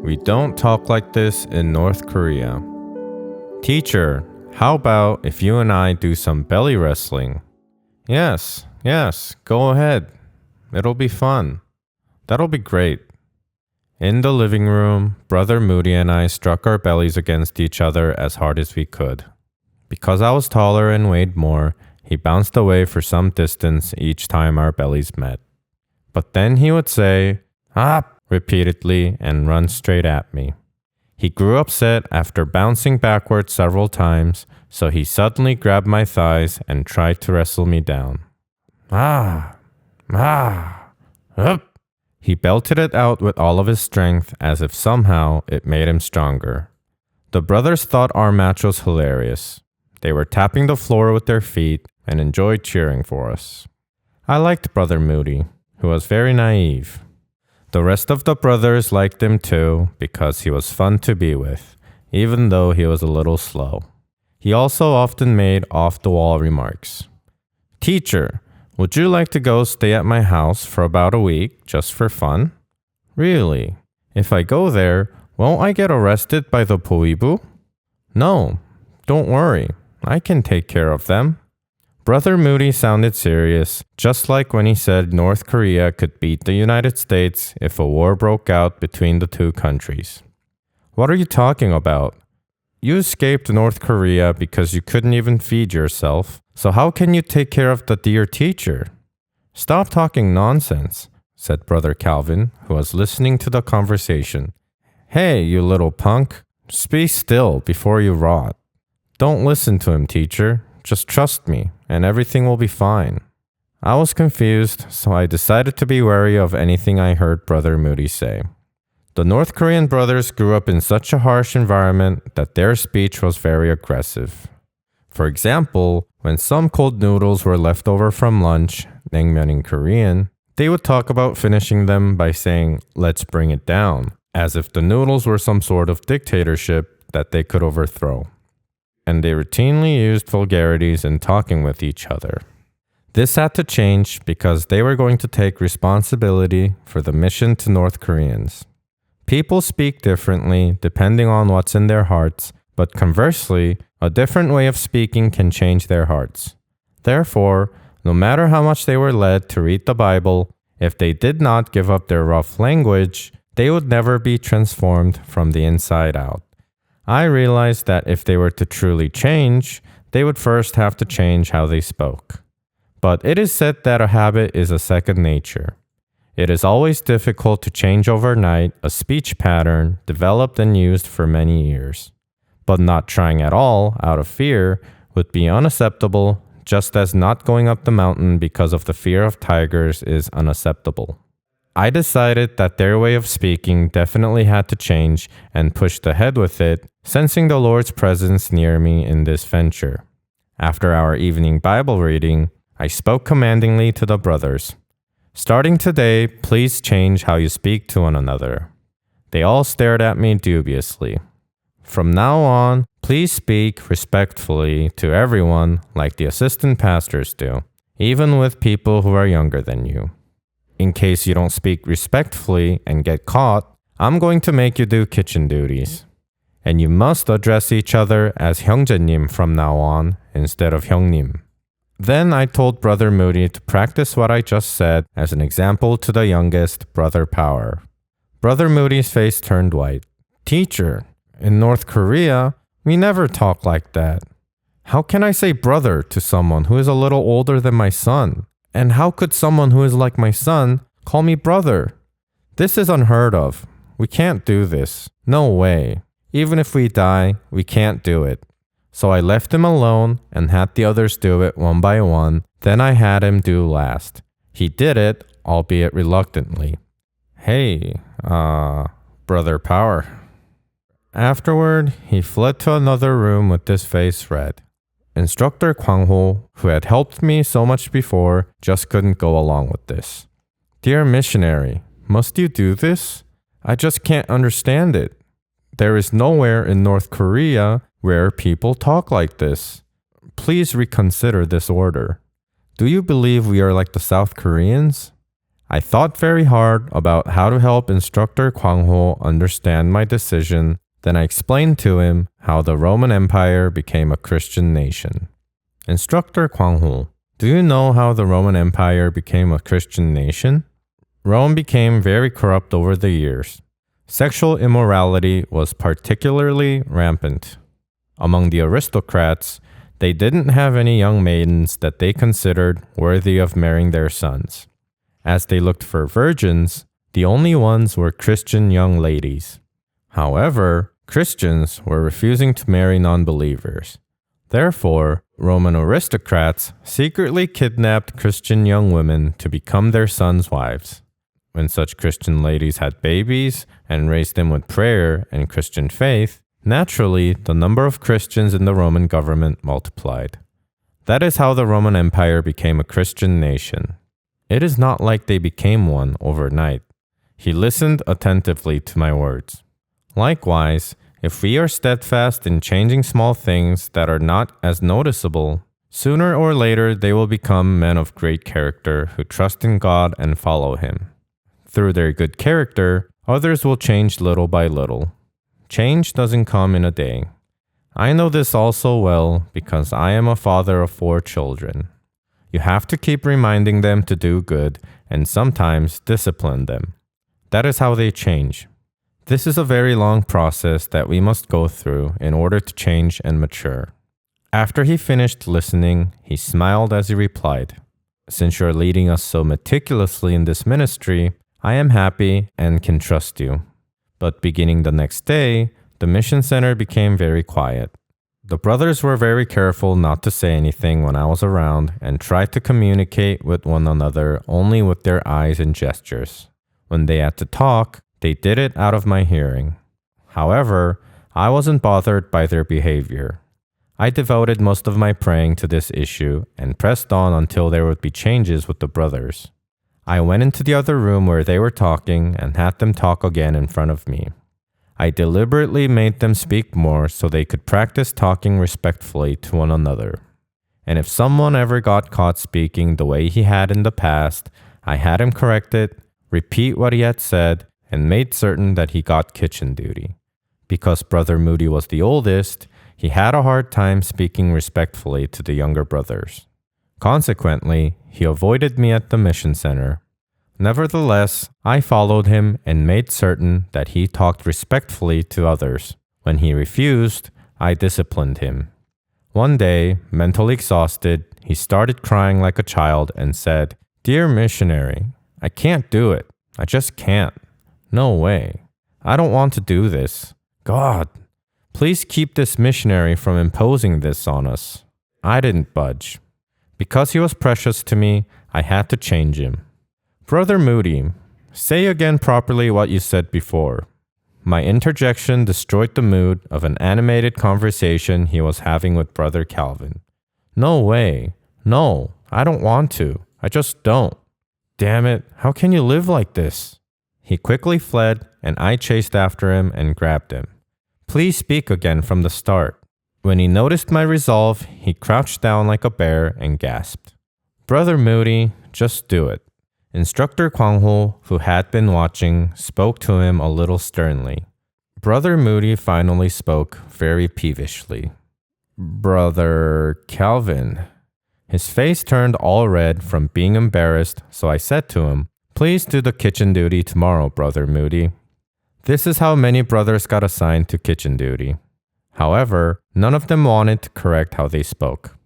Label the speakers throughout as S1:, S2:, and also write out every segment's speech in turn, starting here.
S1: We don't talk like this in North Korea. Teacher, how about if you and I do some belly wrestling? Yes, go ahead. It'll be fun. That'll be great. In the living room, Brother Moody and I struck our bellies against each other as hard as we could. Because I was taller and weighed more, he bounced away for some distance each time our bellies met. But then he would say, "Ah!" repeatedly and run straight at me. He grew upset after bouncing backwards several times, so he suddenly grabbed my thighs and tried to wrestle me down. Ah! Up! He belted it out with all of his strength as if somehow it made him stronger. The brothers thought our match was hilarious. They were tapping the floor with their feet and enjoyed cheering for us. I liked Brother Moody, who was very naive. The rest of the brothers liked him too because he was fun to be with, even though he was a little slow. He also often made off-the-wall remarks. Teacher, would you like to go stay at my house for about a week just for fun? Really? If I go there, won't I get arrested by the 보위부? No, don't worry. I can take care of them. Brother Moody sounded serious, just like when he said North Korea could beat the United States if a war broke out between the two countries. What are you talking about? You escaped North Korea because you couldn't even feed yourself, so how can you take care of the dear teacher? Stop talking nonsense, said Brother Calvin, who was listening to the conversation. Hey, you little punk, be still before you rot. Don't listen to him, teacher. Just trust me, and everything will be fine. I was confused, so I decided to be wary of anything I heard Brother Moody say. The North Korean brothers grew up in such a harsh environment that their speech was very aggressive. For example, when some cold noodles were left over from lunch, naengmyeon in Korean, they would talk about finishing them by saying, "Let's bring it down," as if the noodles were some sort of dictatorship that they could overthrow. And they routinely used vulgarities in talking with each other. This had to change because they were going to take responsibility for the mission to North Koreans. People speak differently depending on what's in their hearts, but conversely, a different way of speaking can change their hearts. Therefore, no matter how much they were led to read the Bible, if they did not give up their rough language, they would never be transformed from the inside out. I realized that if they were to truly change, they would first have to change how they spoke. But it is said that a habit is a second nature. It is always difficult to change overnight a speech pattern developed and used for many years. But not trying at all out of fear would be unacceptable, just as not going up the mountain because of the fear of tigers is unacceptable. I decided that their way of speaking definitely had to change and pushed ahead with it, sensing the Lord's presence near me in this venture. After our evening Bible reading, I spoke commandingly to the brothers. Starting today, please change how you speak to one another. They all stared at me dubiously. From now on, please speak respectfully to everyone like the assistant pastors do, even with people who are younger than you. In case you don't speak respectfully and get caught, I'm going to make you do kitchen duties. And you must address each other as 형제님 from now on instead of 형님. Then I told Brother Moody to practice what I just said as an example to the youngest, Brother Power. Brother Moody's face turned white. Teacher, in North Korea, we never talk like that. How can I say brother to someone who is a little older than my son? And how could someone who is like my son call me brother? This is unheard of. We can't do this. No way. Even if we die, we can't do it. So I left him alone and had the others do it one by one. Then I had him do last. He did it, albeit reluctantly. Hey, Brother Power. Afterward, he fled to another room with his face red. Instructor Kwang, who had helped me so much before, just couldn't go along with this. Dear missionary, must you do this? I just can't understand it. There is nowhere in North Korea where people talk like this. Please reconsider this order. Do you believe we are like the South Koreans? I thought very hard about how to help instructor Kwang understand my decision. Then I explained to him how the Roman Empire became a Christian nation. Instructor Kwang, do you know how the Roman Empire became a Christian nation? Rome became very corrupt over the years. Sexual immorality was particularly rampant. Among the aristocrats, they didn't have any young maidens that they considered worthy of marrying their sons. As they looked for virgins, the only ones were Christian young ladies. However, Christians were refusing to marry non-believers. Therefore, Roman aristocrats secretly kidnapped Christian young women to become their sons' wives. When such Christian ladies had babies and raised them with prayer and Christian faith, naturally, the number of Christians in the Roman government multiplied. That is how the Roman Empire became a Christian nation. It is not like they became one overnight. He listened attentively to my words. Likewise, if we are steadfast in changing small things that are not as noticeable, sooner or later they will become men of great character who trust in God and follow Him. Through their good character, others will change little by little. Change doesn't come in a day. I know this also well because I am a father of 4 children. You have to keep reminding them to do good and sometimes discipline them. That is how they change. This is a very long process that we must go through in order to change and mature. After he finished listening, he smiled as he replied, "Since you're leading us so meticulously in this ministry, I am happy and can trust you." But beginning the next day, the mission center became very quiet. The brothers were very careful not to say anything when I was around and tried to communicate with one another only with their eyes and gestures. When they had to talk, they did it out of my hearing. However, I wasn't bothered by their behavior. I devoted most of my praying to this issue and pressed on until there would be changes with the brothers. I went into the other room where they were talking and had them talk again in front of me. I deliberately made them speak more so they could practice talking respectfully to one another. And if someone ever got caught speaking the way he had in the past, I had him corrected, repeat what he had said, and made certain that he got kitchen duty. Because Brother Moody was the oldest, he had a hard time speaking respectfully to the younger brothers. Consequently, he avoided me at the mission center. Nevertheless, I followed him and made certain that he talked respectfully to others. When he refused, I disciplined him. One day, mentally exhausted, he started crying like a child and said, "Dear missionary, I can't do it. I just can't. No way. I don't want to do this. God, please keep this missionary from imposing this on us." I didn't budge. Because he was precious to me, I had to change him. "Brother Moody, say again properly what you said before." My interjection destroyed the mood of an animated conversation he was having with Brother Calvin. "No way. No, I don't want to. I just don't. Damn it, how can you live like this?" He quickly fled, and I chased after him and grabbed him. "Please speak again from the start." When he noticed my resolve, he crouched down like a bear and gasped. "Brother Moody, just do it." Instructor Kwang, who had been watching, spoke to him a little sternly. Brother Moody finally spoke very peevishly. "Brother Calvin." His face turned all red from being embarrassed, so I said to him, "Please do the kitchen duty tomorrow, Brother Moody." This is how many brothers got assigned to kitchen duty. However, none of them wanted to correct how they spoke.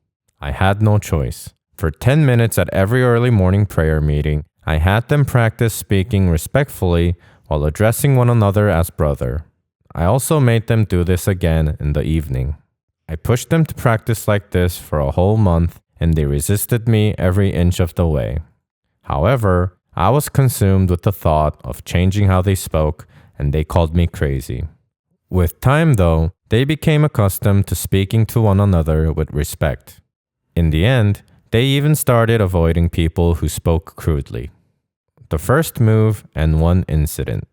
S1: I had no choice. For 10 minutes at every early morning prayer meeting, I had them practice speaking respectfully while addressing one another as brother. I also made them do this again in the evening. I pushed them to practice like this for a whole month, and they resisted me every inch of the way. However, I was consumed with the thought of changing how they spoke, and they called me crazy. With time, though, they became accustomed to speaking to one another with respect. In the end, they even started avoiding people who spoke crudely. The first move and one incident.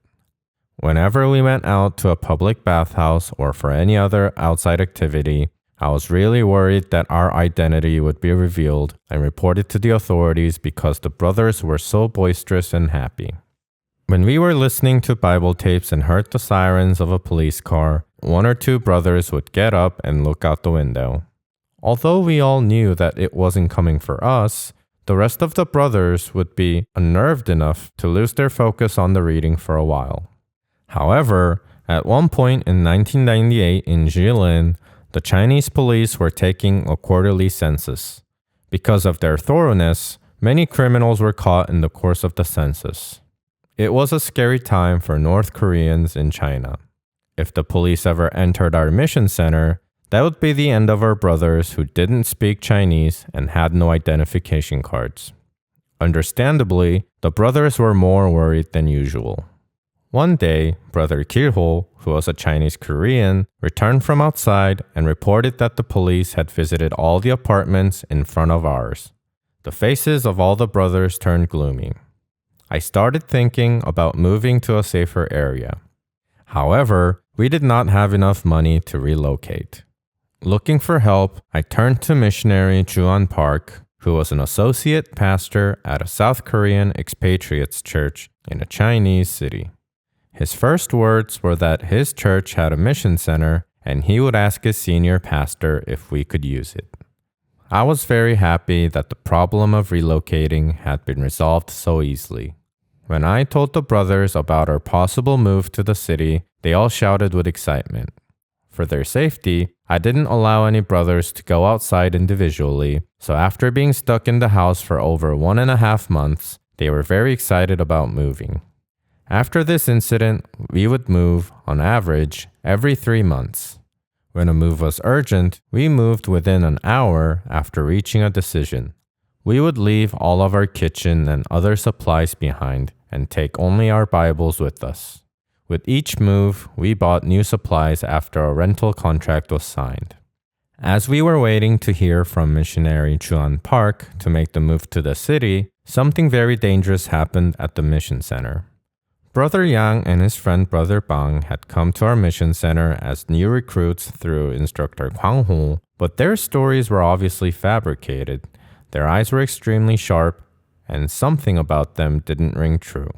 S1: Whenever we went out to a public bathhouse or for any other outside activity, I was really worried that our identity would be revealed and reported to the authorities because the brothers were so boisterous and happy. When we were listening to Bible tapes and heard the sirens of a police car, one or two brothers would get up and look out the window. Although we all knew that it wasn't coming for us, the rest of the brothers would be unnerved enough to lose their focus on the reading for a while. However, at one point in 1998 in Jilin, the Chinese police were taking a quarterly census. Because of their thoroughness, many criminals were caught in the course of the census. It was a scary time for North Koreans in China. If the police ever entered our mission center, that would be the end of our brothers who didn't speak Chinese and had no identification cards. Understandably, the brothers were more worried than usual. One day, Brother Kilho, who was a Chinese Korean, returned from outside and reported that the police had visited all the apartments in front of ours. The faces of all the brothers turned gloomy. I started thinking about moving to a safer area. However, we did not have enough money to relocate. Looking for help, I turned to missionary Juan Park, who was an associate pastor at a South Korean expatriates church in a Chinese city. His first words were that his church had a mission center and he would ask his senior pastor if we could use it. I was very happy that the problem of relocating had been resolved so easily. When I told the brothers about our possible move to the city, they all shouted with excitement. For their safety, I didn't allow any brothers to go outside individually, so after being stuck in the house for over 1.5 months, they were very excited about moving. After this incident, we would move, on average, every 3 months. When a move was urgent, we moved within an hour after reaching a decision. We would leave all of our kitchen and other supplies behind and take only our Bibles with us. With each move, we bought new supplies after a rental contract was signed. As we were waiting to hear from missionary Juan Park to make the move to the city, something very dangerous happened at the mission center. Brother Yang and his friend Brother Bang had come to our mission center as new recruits through instructor Kwang, but their stories were obviously fabricated. Their eyes were extremely sharp, and something about them didn't ring true.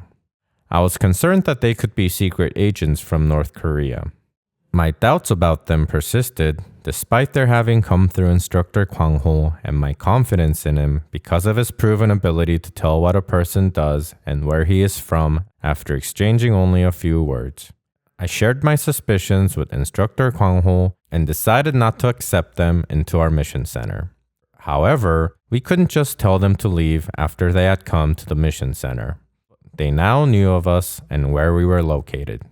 S1: I was concerned that they could be secret agents from North Korea. My doubts about them persisted, despite their having come through instructor Kwang and my confidence in him because of his proven ability to tell what a person does and where he is from after exchanging only a few words. I shared my suspicions with instructor Kwang and decided not to accept them into our mission center. However, we couldn't just tell them to leave after they had come to the mission center. They now knew of us and where we were located.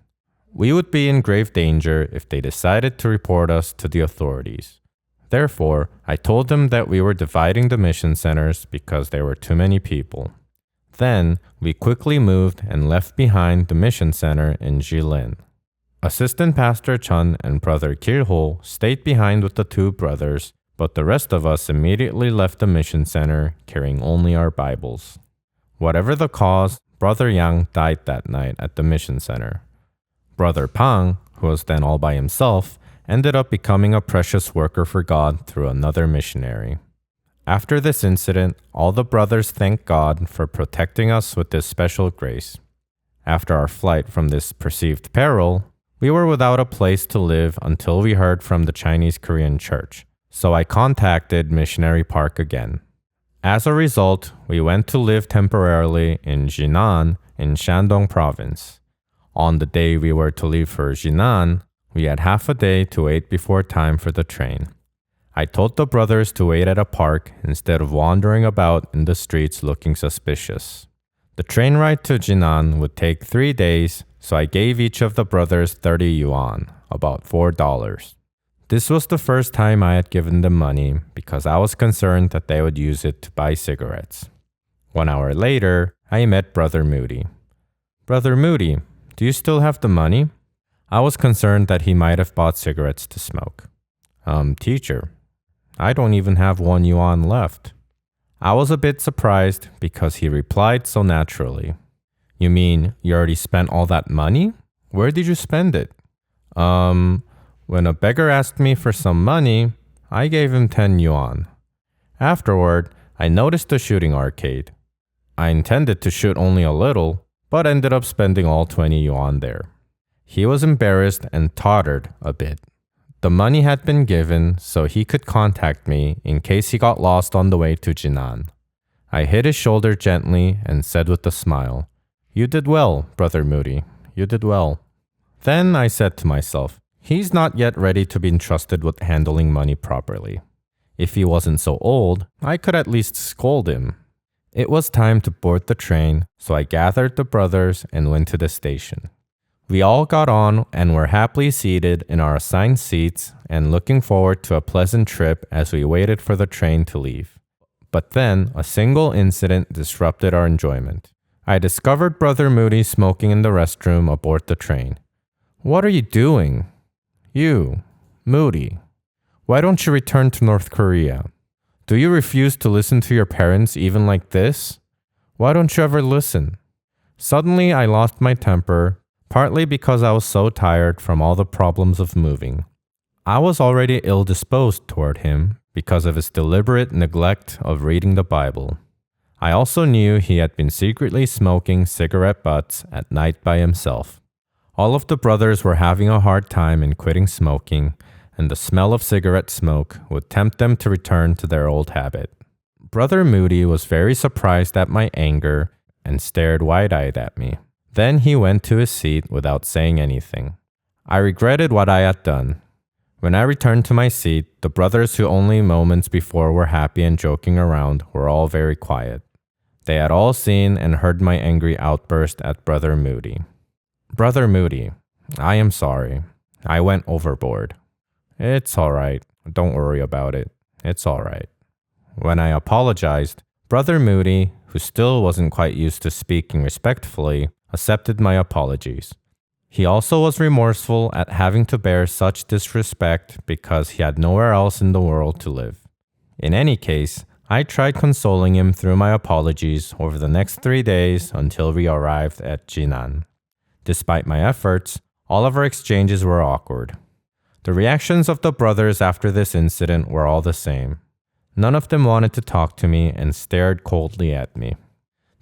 S1: We would be in grave danger if they decided to report us to the authorities. Therefore, I told them that we were dividing the mission centers because there were too many people. Then, we quickly moved and left behind the mission center in Jilin. Assistant Pastor Chun and Brother Kilho stayed behind with the two brothers, but the rest of us immediately left the mission center carrying only our Bibles. Whatever the cause, Brother Yang died that night at the mission center. Brother Pang, who was then all by himself, ended up becoming a precious worker for God through another missionary. After this incident, all the brothers thanked God for protecting us with this special grace. After our flight from this perceived peril, we were without a place to live until we heard from the Chinese Korean church, so I contacted Missionary Park again. As a result, we went to live temporarily in Jinan in Shandong province. On the day we were to leave for Jinan, we had half a day to wait before time for the train. I told the brothers to wait at a park instead of wandering about in the streets looking suspicious. The train ride to Jinan would take 3 days, so I gave each of the brothers 30 yuan, about $4. This was the first time I had given them money because I was concerned that they would use it to buy cigarettes. 1 hour later, I met Brother Moody. Brother Moody, do you still have the money? I was concerned that he might have bought cigarettes to smoke. Teacher, I don't even have 1 yuan left. I was a bit surprised because he replied so naturally. You mean you already spent all that money? Where did you spend it? When a beggar asked me for some money, I gave him 10 yuan. Afterward, I noticed the shooting arcade. I intended to shoot only a little, but ended up spending all 20 yuan there. He was embarrassed and tottered a bit. The money had been given so he could contact me in case he got lost on the way to Jinan. I hit his shoulder gently and said with a smile, "You did well, Brother Moody. You did well." Then I said to myself, he's not yet ready to be entrusted with handling money properly. If he wasn't so old, I could at least scold him. It was time to board the train, so I gathered the brothers and went to the station. We all got on and were happily seated in our assigned seats and looking forward to a pleasant trip as we waited for the train to leave. But then a single incident disrupted our enjoyment. I discovered Brother Moody smoking in the restroom aboard the train. "What are you doing?" "You, Moody. Why don't you return to North Korea? Do you refuse to listen to your parents even like this? Why don't you ever listen?" Suddenly I lost my temper, partly because I was so tired from all the problems of moving. I was already ill-disposed toward him because of his deliberate neglect of reading the Bible. I also knew he had been secretly smoking cigarette butts at night by himself. All of the brothers were having a hard time in quitting smoking, and the smell of cigarette smoke would tempt them to return to their old habit. Brother Moody was very surprised at my anger and stared wide-eyed at me. Then he went to his seat without saying anything. I regretted what I had done. When I returned to my seat, the brothers who only moments before were happy and joking around were all very quiet. They had all seen and heard my angry outburst at Brother Moody. "Brother Moody, I am sorry. I went overboard." "It's all right. Don't worry about it. It's all right." When I apologized, Brother Moody, who still wasn't quite used to speaking respectfully, accepted my apologies. He also was remorseful at having to bear such disrespect because he had nowhere else in the world to live. In any case, I tried consoling him through my apologies over the next 3 days until we arrived at Jinan. Despite my efforts, all of our exchanges were awkward. The reactions of the brothers after this incident were all the same. None of them wanted to talk to me and stared coldly at me.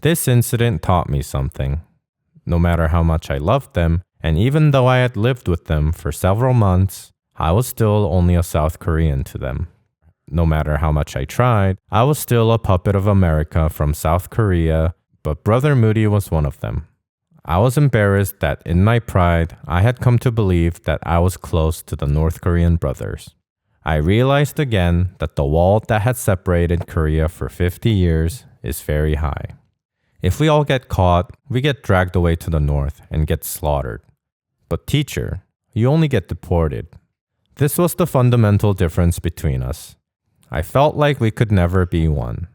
S1: This incident taught me something. No matter how much I loved them, and even though I had lived with them for several months, I was still only a South Korean to them. No matter how much I tried, I was still a puppet of America from South Korea, but Brother Moody was one of them. I was embarrassed that in my pride, I had come to believe that I was close to the North Korean brothers. I realized again that the wall that had separated Korea for 50 years is very high. If we all get caught, we get dragged away to the north and get slaughtered. But teacher, you only get deported. This was the fundamental difference between us. I felt like we could never be one.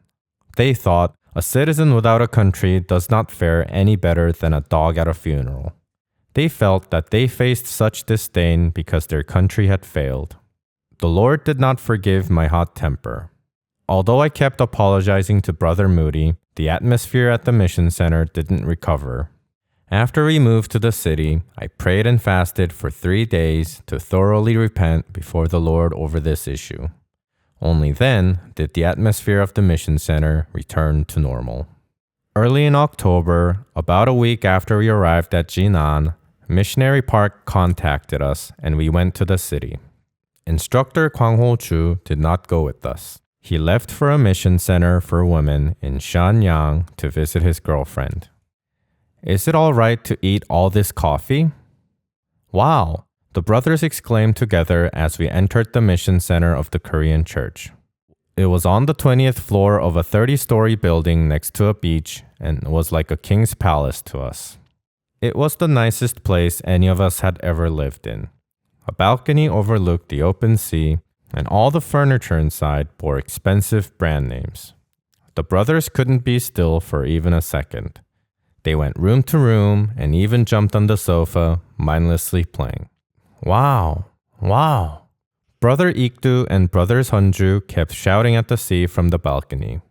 S1: They thought a citizen without a country does not fare any better than a dog at a funeral. They felt that they faced such disdain because their country had failed. The Lord did not forgive my hot temper. Although I kept apologizing to Brother Moody, the atmosphere at the mission center didn't recover. After we moved to the city, I prayed and fasted for 3 days to thoroughly repent before the Lord over this issue. Only then did the atmosphere of the mission center return to normal. Early in October, about a week after we arrived at Jinan, Missionary Park contacted us and we went to the city. Instructor Kwang did not go with us. He left for a mission center for women in Shenyang to visit his girlfriend. "Is it all right to eat all this coffee?" "Wow!" the brothers exclaimed together as we entered the mission center of the Korean church. It was on the 20th floor of a 30-story building next to a beach and was like a king's palace to us. It was the nicest place any of us had ever lived in. A balcony overlooked the open sea, and all the furniture inside bore expensive brand names. The brothers couldn't be still for even a second. They went room to room and even jumped on the sofa, mindlessly playing. "Wow! Wow!" Brother Ikdu and Brothers Hunju kept shouting at the sea from the balcony.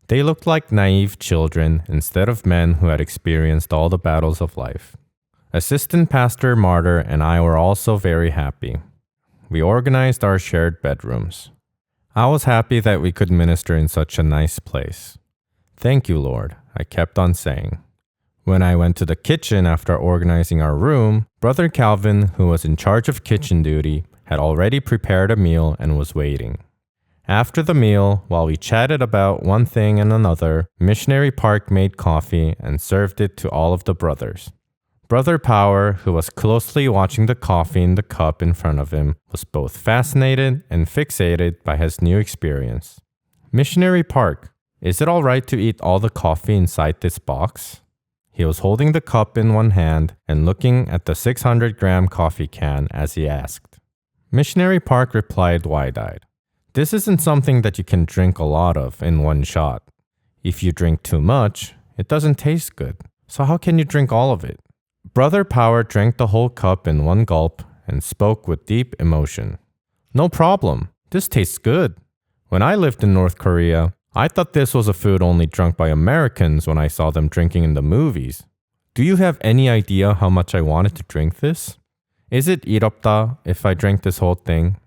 S1: They looked like naive children instead of men who had experienced all the battles of life. Assistant Pastor Martyr and I were also very happy. We organized our shared bedrooms. I was happy that we could minister in such a nice place. Thank you, Lord, I kept on saying. When I went to the kitchen after organizing our room, Brother Calvin, who was in charge of kitchen duty, had already prepared a meal and was waiting. After the meal, while we chatted about one thing and another, Missionary Park made coffee and served it to all of the brothers. Brother Power, who was closely watching the coffee in the cup in front of him, was both fascinated and fixated by his new experience. Missionary Park, is it all right to eat all the coffee inside this box? He was holding the cup in one hand and looking at the 600-gram coffee can as he asked. Missionary Park replied wide-eyed, "This isn't something that you can drink a lot of in one shot. If you drink too much, it doesn't taste good. So how can you drink all of it?" Brother Power drank the whole cup in one gulp and spoke with deep emotion. "No problem. This tastes good. When I lived in North Korea, I thought this was a food only drunk by Americans when I saw them drinking in the movies. Do you have any idea how much I wanted to drink this? Is it 이롭다 if I drank this whole thing?"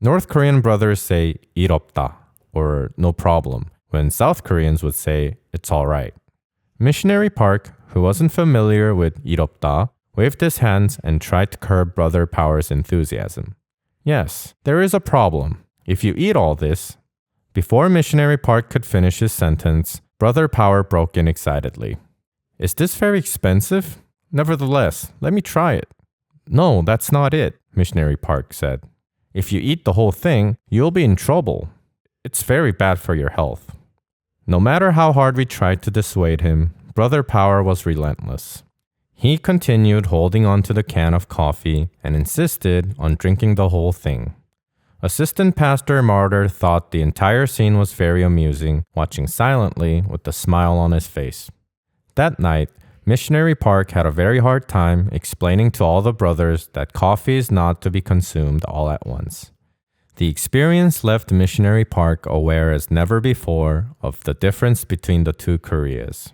S1: North Korean brothers say 이롭다, or no problem, when South Koreans would say it's all right. Missionary Park, who wasn't familiar with 이롭다, waved his hands and tried to curb Brother Power's enthusiasm. "Yes, there is a problem. If you eat all this..." Before Missionary Park could finish his sentence, Brother Power broke in excitedly. "Is this very expensive? Nevertheless, let me try it." "No, that's not it," Missionary Park said. "If you eat the whole thing, you'll be in trouble. It's very bad for your health." No matter how hard we tried to dissuade him, Brother Power was relentless. He continued holding on to the can of coffee and insisted on drinking the whole thing. Assistant Pastor Martyr thought the entire scene was very amusing, watching silently with a smile on his face. That night, Missionary Park had a very hard time explaining to all the brothers that coffee is not to be consumed all at once. The experience left Missionary Park aware as never before of the difference between the two Koreas.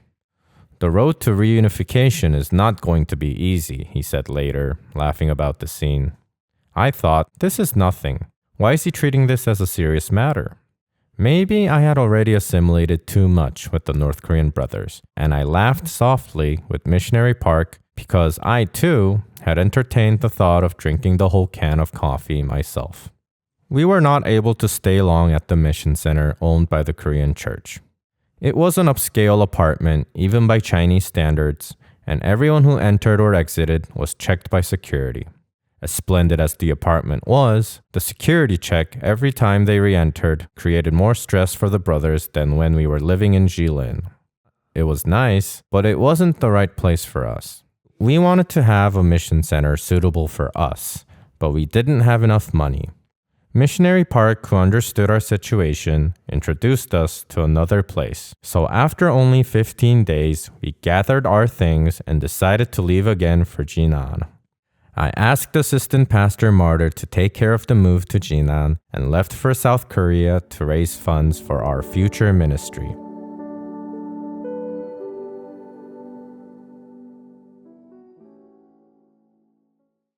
S1: "The road to reunification is not going to be easy," he said later, laughing about the scene. I thought, this is nothing. Why is he treating this as a serious matter? Maybe I had already assimilated too much with the North Korean brothers, and I laughed softly with Missionary Park because I, too, had entertained the thought of drinking the whole can of coffee myself. We were not able to stay long at the mission center owned by the Korean church. It was an upscale apartment, even by Chinese standards, and everyone who entered or exited was checked by security. As splendid as the apartment was, the security check every time they re-entered created more stress for the brothers than when we were living in Jilin. It was nice, but it wasn't the right place for us. We wanted to have a mission center suitable for us, but we didn't have enough money. Missionary Park, who understood our situation, introduced us to another place. So after only 15 days, we gathered our things and decided to leave again for Jinan. I asked Assistant Pastor Martyr to take care of the move to Jinan and left for South Korea to raise funds for our future ministry.